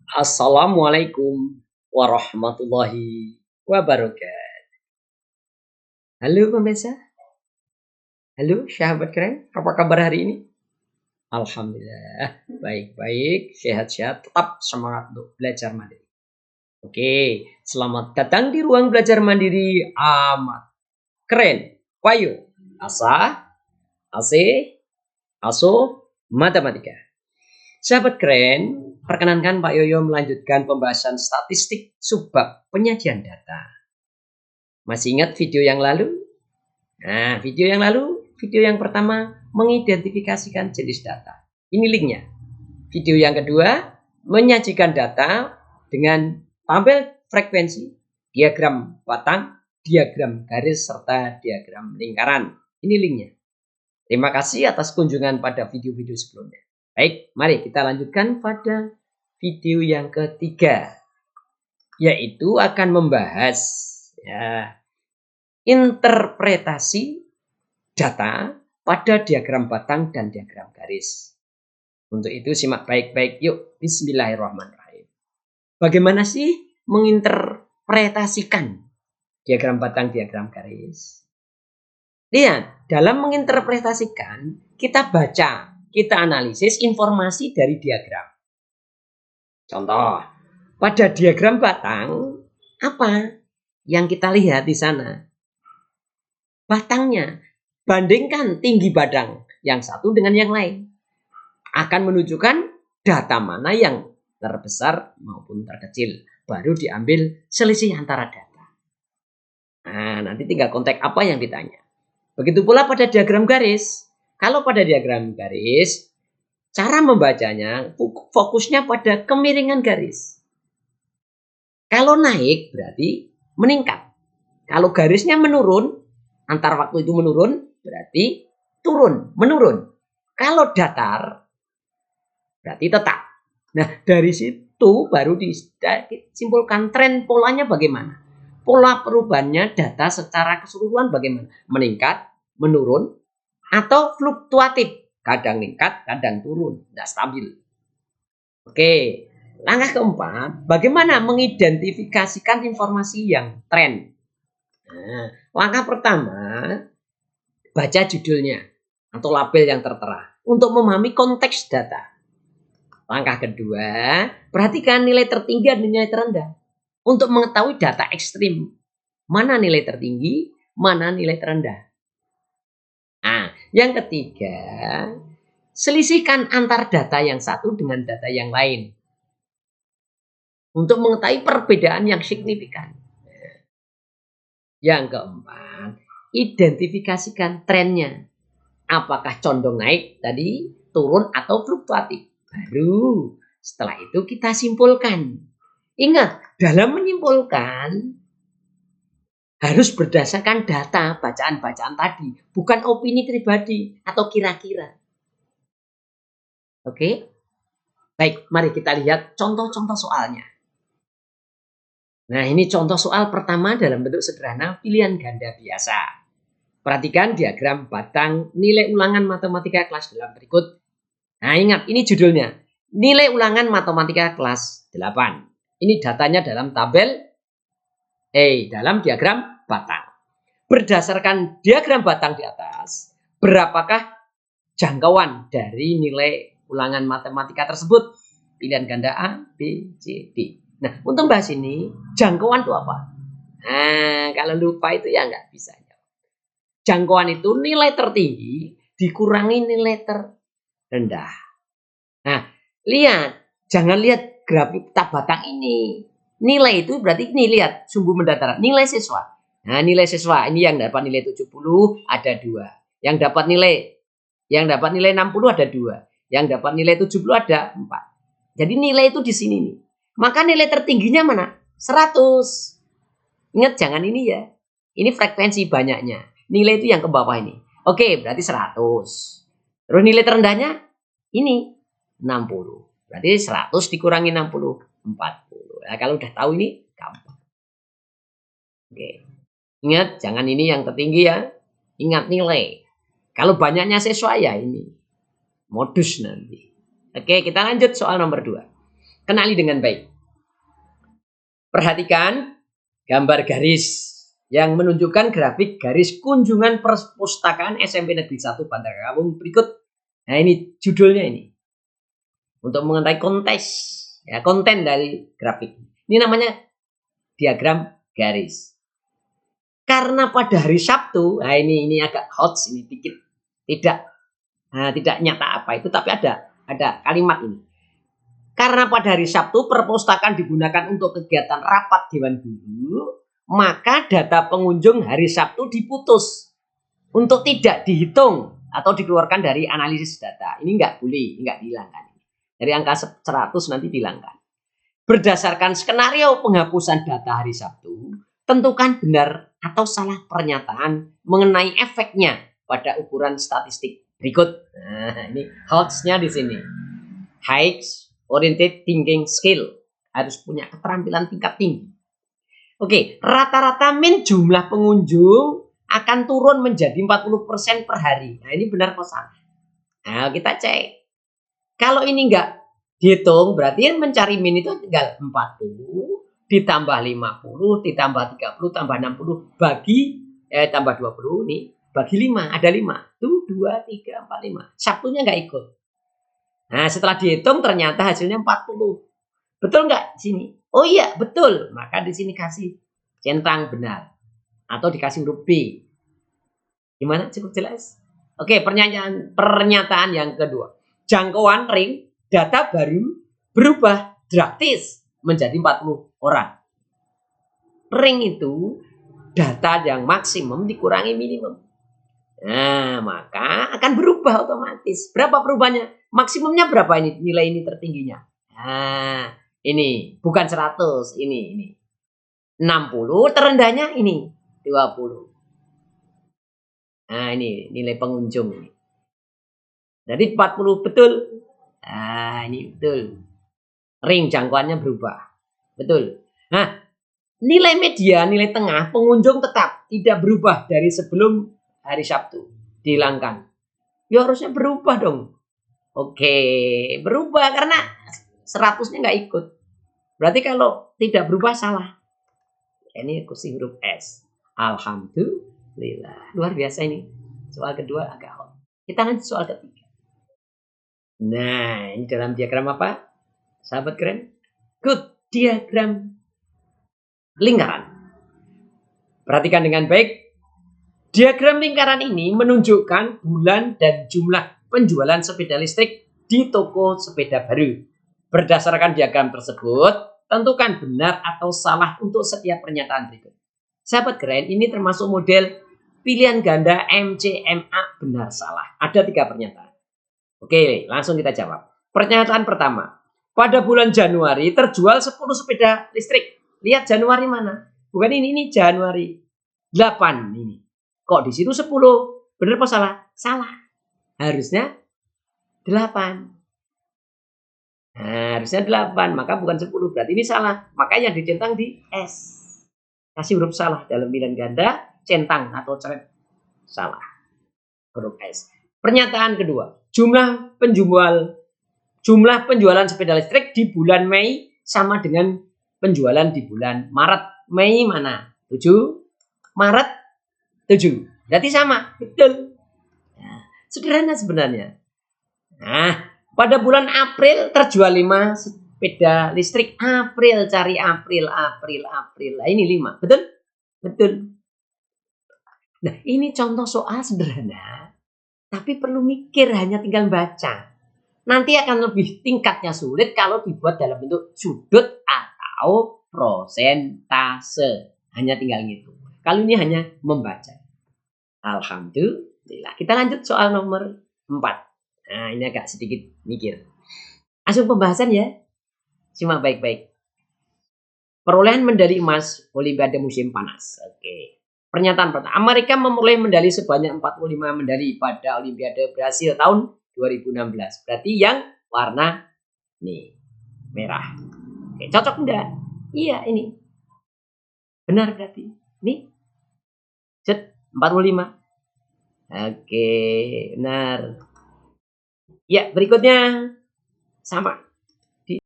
Assalamualaikum warahmatullahi wabarakatuh. Halo pemirsa, halo sahabat keren, apa kabar hari ini? Alhamdulillah, baik-baik, sehat-sehat, tetap semangat untuk belajar mandiri. Oke, selamat datang di ruang belajar mandiri amat keren. Payo, asa, ase, aso, matematika. Sahabat keren, perkenankan Pak Yoyo melanjutkan pembahasan statistik subbab penyajian data. Masih ingat video yang lalu? Nah, video yang pertama mengidentifikasikan jenis data. Ini linknya. Video yang kedua menyajikan data dengan tabel frekuensi, diagram batang, diagram garis, serta diagram lingkaran. Ini linknya. Terima kasih atas kunjungan pada video-video sebelumnya. Baik, mari kita lanjutkan pada video yang ketiga, yaitu akan membahas interpretasi data pada diagram batang dan diagram garis. Untuk itu simak baik-baik, yuk bismillahirrahmanirrahim. Bagaimana sih menginterpretasikan diagram batang, diagram garis? Lihat, dalam menginterpretasikan kita baca, kita analisis informasi dari diagram. Contoh, pada diagram batang, apa yang kita lihat di sana? Batangnya, bandingkan tinggi batang yang satu dengan yang lain. Akan menunjukkan data mana yang terbesar maupun terkecil. Baru diambil selisih antara data. Nah, nanti tinggal konteks apa yang ditanya. Begitu pula pada diagram garis. Kalau pada diagram garis, cara membacanya fokusnya pada kemiringan garis. Kalau naik berarti meningkat. Kalau garisnya menurun, antar waktu itu menurun, berarti turun, menurun. Kalau datar, berarti tetap. Nah, dari situ baru disimpulkan tren polanya bagaimana. Pola perubahannya data secara keseluruhan bagaimana? Meningkat, menurun, atau fluktuatif. Kadang meningkat, kadang turun. Tidak stabil. Oke, langkah keempat, bagaimana mengidentifikasikan informasi yang tren? Nah, langkah pertama, baca judulnya atau label yang tertera untuk memahami konteks data. Langkah kedua, perhatikan nilai tertinggi dan nilai terendah untuk mengetahui data ekstrim. Mana nilai tertinggi, mana nilai terendah. Nah, yang ketiga, selisihkan antar data yang satu dengan data yang lain untuk mengetahui perbedaan yang signifikan. Yang keempat, identifikasikan trennya. Apakah condong naik tadi, turun atau fluktuatif. Baru setelah itu kita simpulkan. Ingat, dalam menyimpulkan harus berdasarkan data, bacaan-bacaan tadi. Bukan opini pribadi atau kira-kira. Oke? Baik, mari kita lihat contoh-contoh soalnya. Nah, ini contoh soal pertama dalam bentuk sederhana pilihan ganda biasa. Perhatikan diagram batang nilai ulangan matematika kelas 8 berikut. Nah, ingat, ini judulnya. Nilai ulangan matematika kelas 8. Ini datanya dalam tabel dalam diagram batang. Berdasarkan diagram batang di atas, berapakah jangkauan dari nilai ulangan matematika tersebut? Pilihan ganda A, B, C, D. Nah, untuk bahas ini, jangkauan itu apa? Nah, kalau lupa itu ya nggak bisa. Jangkauan itu nilai tertinggi dikurangi nilai terendah. Nah, lihat. Jangan lihat grafik tab batang ini. Nilai itu berarti ini lihat sumbu mendataran. Nilai siswa. Nah, nilai siswa ini yang dapat nilai 70 ada 2. Yang dapat nilai 60 ada 2. Yang dapat nilai 70 ada 4. Jadi nilai itu di sini nih. Maka nilai tertingginya mana? 100. Ingat jangan ini ya. Ini frekuensi banyaknya. Nilai itu yang ke bawah ini. Oke, berarti 100. Terus nilai terendahnya ini 60. Berarti 100 dikurangi 60, 40. Nah, kalau udah tahu ini gampang. Oke. Ingat, jangan ini yang tertinggi ya. Ingat nilai. Kalau banyaknya siswa ya ini. Modus nanti. Oke, kita lanjut soal nomor 2. kenali dengan baik. Perhatikan gambar garis yang menunjukkan grafik garis kunjungan perpustakaan SMP Negeri 1 Bandar Lampung berikut. Nah, ini judulnya ini. Untuk mengetahui konten dari grafik. Ini namanya diagram garis. Karena pada hari Sabtu, nah ini agak hot ini dikit. Tidak nyata apa itu, tapi ada kalimat ini. Karena pada hari Sabtu perpustakaan digunakan untuk kegiatan rapat Dewan Guru, maka data pengunjung hari Sabtu diputus untuk tidak dihitung atau dikeluarkan dari analisis data. Ini nggak boleh, nggak dihilangkan. Dari angka 100 nanti dihilangkan. Berdasarkan skenario penghapusan data hari Sabtu, tentukan benar atau salah pernyataan mengenai efeknya pada ukuran statistik berikut. Nah, ini HOTS-nya di sini. High Oriented Thinking Skill. Harus punya keterampilan tingkat tinggi. Oke, rata-rata min jumlah pengunjung akan turun menjadi 40% per hari. Nah, ini benar atau salah? Nah, kita cek. Kalau ini enggak dihitung, berarti mencari min itu tinggal 40 ditambah 50 ditambah 30 tambah 60 tambah 20 nih bagi 5 ada 5 tuh 2 3 4 5 Sabtunya nggak ikut. Nah, setelah dihitung ternyata hasilnya 40. Betul nggak sini? Oh iya betul, maka di sini kasih centang benar atau dikasih huruf B. Gimana, cukup jelas? Oke, pernyataan yang kedua, jangkauan ring data baru berubah drastis menjadi 40 orang. Ring itu data yang maksimum dikurangi minimum. Nah, maka akan berubah otomatis. Berapa perubahannya? Maksimumnya berapa ini nilai ini tertingginya? Nah, ini bukan 100, ini 60, terendahnya ini 20. Nah, ini nilai pengunjung ini. Jadi 40 betul. Nah, ini betul. Ring jangkauannya berubah. Betul. Nah, nilai media, nilai tengah pengunjung tetap tidak berubah dari sebelum hari Sabtu. Dihilangkan. Ya harusnya berubah dong. Oke, berubah karena 100-nya nggak ikut. Berarti kalau tidak berubah salah. Ini kursi huruf S. Alhamdulillah. Luar biasa ini. Soal kedua agak hot. Kita lanjut soal ketiga. Nah, ini dalam diagram apa? Sahabat keren. Good. Diagram lingkaran. Perhatikan dengan baik. Diagram lingkaran ini menunjukkan bulan dan jumlah penjualan sepeda listrik di toko sepeda baru. Berdasarkan diagram tersebut, tentukan benar atau salah untuk setiap pernyataan berikut. Sahabat keren, ini termasuk model pilihan ganda MCMA benar salah. Ada 3 pernyataan. Oke, langsung kita jawab. Pernyataan pertama. Pada bulan Januari terjual 10 sepeda listrik. Lihat Januari mana? Bukan ini Januari. 8 ini. Kok di situ 10? Benar apa salah? Salah. Harusnya 8. Nah, harusnya 8, maka bukan 10. Berarti ini salah. Makanya dicentang di S. Kasih huruf salah dalam pilihan ganda, centang atau coret salah. Huruf S. Pernyataan kedua. Jumlah penjualan sepeda listrik di bulan Mei sama dengan penjualan di bulan Maret. Mei mana? 7. Maret 7. Berarti sama. Betul. Nah, sederhana sebenarnya. Nah, pada bulan April terjual 5 sepeda listrik. April, cari April. Nah, ini 5. Betul? Betul. Nah, ini contoh soal sederhana. Tapi perlu mikir, hanya tinggal baca. Nanti akan lebih tingkatnya sulit kalau dibuat dalam bentuk sudut atau prosentase. Hanya tinggal gitu. Kalau ini hanya membaca. Alhamdulillah. Kita lanjut soal nomor 4. Nah, ini agak sedikit mikir. Langsung pembahasan ya. Simak baik-baik. Perolehan medali emas Olimpiade musim panas. Oke. Pernyataan pertama. Amerika memperoleh medali sebanyak 45 medali pada Olimpiade Brasil tahun 2016. Berarti yang warna nih merah. Oke, cocok enggak? Iya, ini. Benar berarti. Nih. Set 45. Oke, benar. Ya, berikutnya sama.